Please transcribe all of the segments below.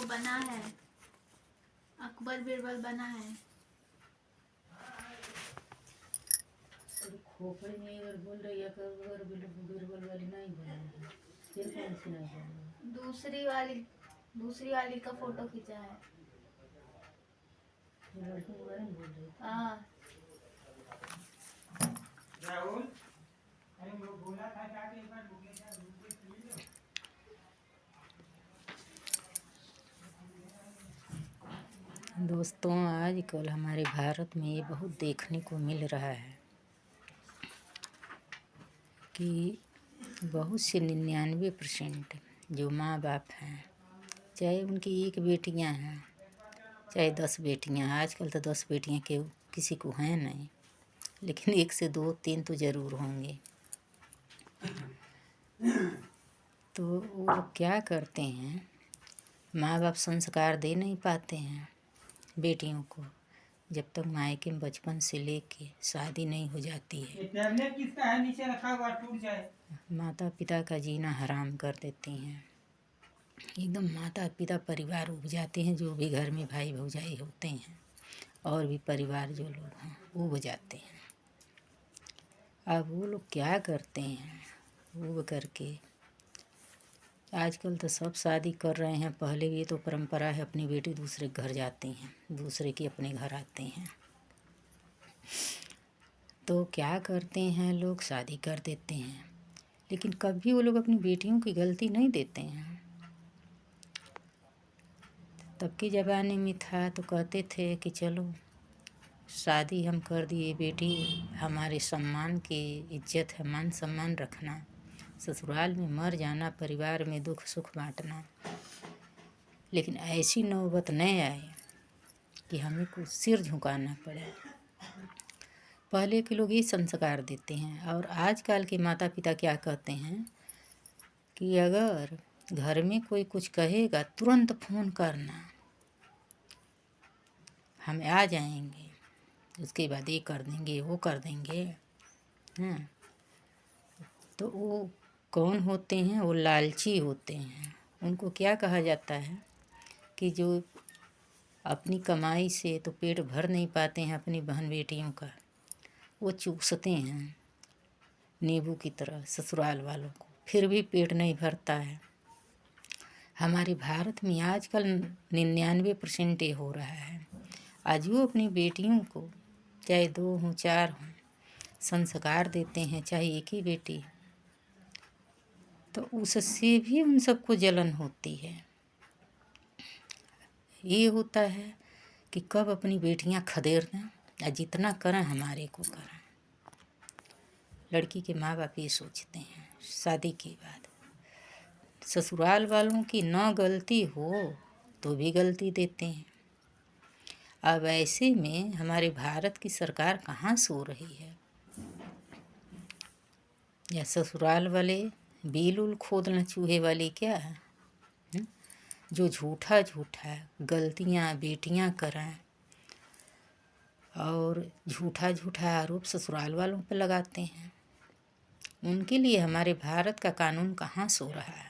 बना है, अकबर बिरबल बना है। खोपड़ी में एक बार बोल रही है अकबर बिरबल वाली नहीं बना है, फिर कौन सी नहीं बना? दूसरी वाली का फोटो खींचा है। लड़की के बारे में बोल रही थी। हाँ। राहुल, अरे वो बोला था जाके एक बार रुके जा, रुके चले जाओ। दोस्तों, आजकल हमारे भारत में ये बहुत देखने को मिल रहा है कि बहुत से 99% जो माँ बाप हैं, चाहे उनकी एक बेटियां हैं चाहे 10 बेटियां, आजकल तो 10 बेटियां के किसी को हैं नहीं, लेकिन 1 से 2 3 तो ज़रूर होंगे। तो वो लोग क्या करते हैं, माँ बाप संस्कार दे नहीं पाते हैं बेटियों को, जब तक मायके में बचपन से लेके शादी नहीं हो जाती है। ये टैबलेट किसका है, नीचे रखा हुआ टूट जाए। माता पिता का जीना हराम कर देती हैं, एकदम माता पिता परिवार उब जाते हैं, जो भी घर में भाई भौजाई होते हैं और भी परिवार जो लोग हैं वो उब जाते हैं। अब वो लोग क्या करते हैं, उब करके आजकल तो सब शादी कर रहे हैं, पहले भी तो परंपरा है अपनी बेटी दूसरे के घर जाती हैं, दूसरे की अपने घर आते हैं। तो क्या करते हैं लोग, शादी कर देते हैं, लेकिन कभी वो लोग अपनी बेटियों की गलती नहीं देते हैं। तब के ज़माने में था तो कहते थे कि चलो शादी हम कर दिए, बेटी हमारे सम्मान की इज्जत है, मान सम्मान रखना, ससुराल में मर जाना, परिवार में दुख सुख बांटना। लेकिन ऐसी नौबत नहीं आए कि हमें कुछ सिर झुकाना पड़े। पहले के लोग ये संस्कार देते हैं, और आजकल के माता पिता क्या कहते हैं कि अगर घर में कोई कुछ कहेगा तुरंत फ़ोन करना, हम आ जाएंगे, उसके बाद ये कर देंगे वो कर देंगे। हाँ, तो वो कौन होते हैं, वो लालची होते हैं। उनको क्या कहा जाता है कि जो अपनी कमाई से तो पेट भर नहीं पाते हैं अपनी बहन बेटियों का, वो चूसते हैं नींबू की तरह ससुराल वालों को, फिर भी पेट नहीं भरता है। हमारे भारत में आजकल 99% ये हो रहा है। आज वो अपनी बेटियों को चाहे 2 हों 4 हों संस्कार देते हैं, चाहे एक ही बेटी, तो उससे भी उन सबको जलन होती है। ये होता है कि कब अपनी बेटियां खदेड़ दें, या जितना करें हमारे को करें। लड़की के माँ बाप ये सोचते हैं शादी के बाद ससुराल वालों की न गलती हो तो भी गलती देते हैं। अब ऐसे में हमारे भारत की सरकार कहाँ सो रही है, या ससुराल वाले बिल उल खोदना चूहे वाली क्या है, जो झूठा झूठा गलतियाँ बेटियाँ करें और झूठा झूठा आरोप ससुराल वालों पर लगाते हैं। उनके लिए हमारे भारत का कानून कहाँ सो रहा है।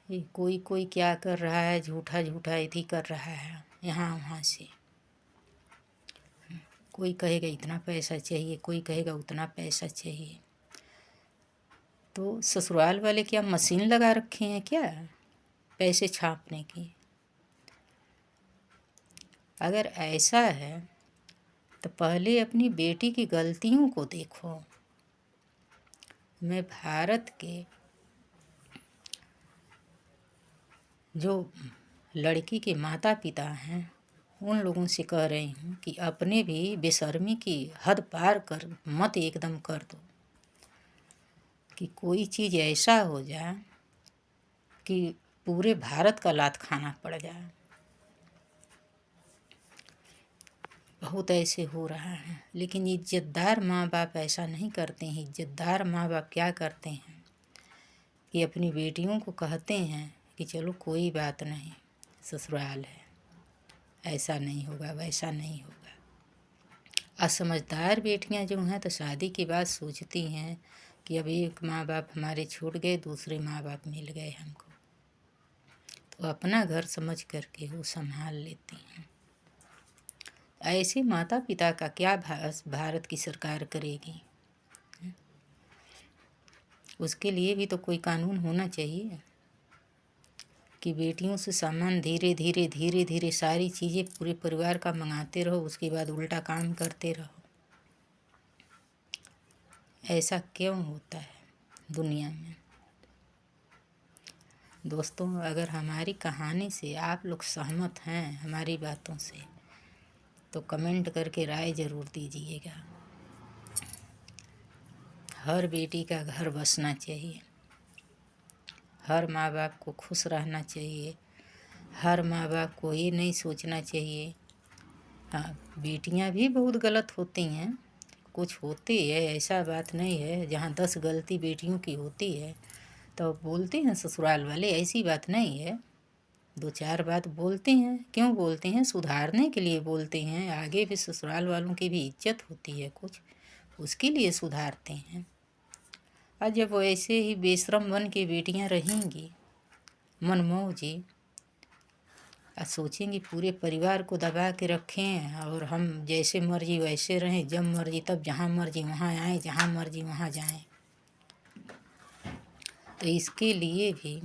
ये कोई कोई क्या कर रहा है, झूठा झूठा इति कर रहा है यहाँ वहाँ से। कोई कहेगा इतना पैसा चाहिए, कोई कहेगा उतना पैसा चाहिए। तो ससुराल वाले क्या मशीन लगा रखे हैं क्या पैसे छापने की? अगर ऐसा है तो पहले अपनी बेटी की गलतियों को देखो। मैं भारत के जो लड़की के माता पिता हैं उन लोगों से कह रही हूँ कि अपने भी बेशर्मी की हद पार कर मत एकदम कर दो कि कोई चीज़ ऐसा हो जाए कि पूरे भारत का लात खाना पड़ जाए। बहुत ऐसे हो रहा है, लेकिन इज्जतदार माँ बाप ऐसा नहीं करते हैं। इज्जतदार माँ बाप क्या करते हैं कि अपनी बेटियों को कहते हैं कि चलो कोई बात नहीं, ससुराल है, ऐसा नहीं होगा वैसा नहीं होगा। असमझदार बेटियां जो हैं तो शादी के बाद सोचती हैं कि अब एक माँ बाप हमारे छूट गए, दूसरे माँ बाप मिल गए हमको। तो अपना घर समझ करके वो संभाल लेते हैं। ऐसे माता पिता का क्या भारत की सरकार करेगी? उसके लिए भी तो कोई कानून होना चाहिए कि बेटियों से सामान धीरे धीरे सारी चीज़ें पूरे परिवार का मंगाते रहो, उसके बाद उल्टा काम करते रहो। ऐसा क्यों होता है दुनिया में? दोस्तों, अगर हमारी कहानी से आप लोग सहमत हैं, हमारी बातों से, तो कमेंट करके राय ज़रूर दीजिएगा। हर बेटी का घर बसना चाहिए, हर माँ बाप को खुश रहना चाहिए, हर माँ बाप को ये नहीं सोचना चाहिए। हाँ, बेटियाँ भी बहुत गलत होती हैं, कुछ होती है, ऐसा बात नहीं है। जहाँ 10 गलती बेटियों की होती है तो बोलते हैं ससुराल वाले, ऐसी बात नहीं है। 2-4 बात बोलते हैं। क्यों बोलते हैं? सुधारने के लिए बोलते हैं। आगे भी ससुराल वालों की भी इज्जत होती है कुछ, उसके लिए सुधारते हैं। और जब वो ऐसे ही बेशरम बन के बेटियाँ रहेंगी मनमौजी, और सोचेंगी पूरे परिवार को दबा के रखें और हम जैसे मर्जी वैसे रहें, जब मर्जी तब, जहाँ मर्जी वहाँ आएँ, जहाँ मर्जी वहाँ जाएं, तो इसके लिए भी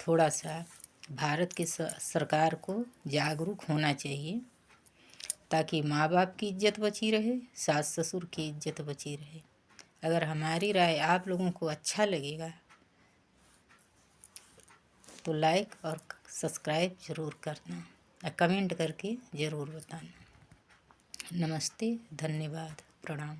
थोड़ा सा भारत की सरकार को जागरूक होना चाहिए, ताकि माँ बाप की इज्जत बची रहे, सास ससुर की इज्जत बची रहे। अगर हमारी राय आप लोगों को अच्छा लगेगा तो लाइक और सब्सक्राइब ज़रूर करना और कमेंट करके ज़रूर बताना। नमस्ते, धन्यवाद, प्रणाम।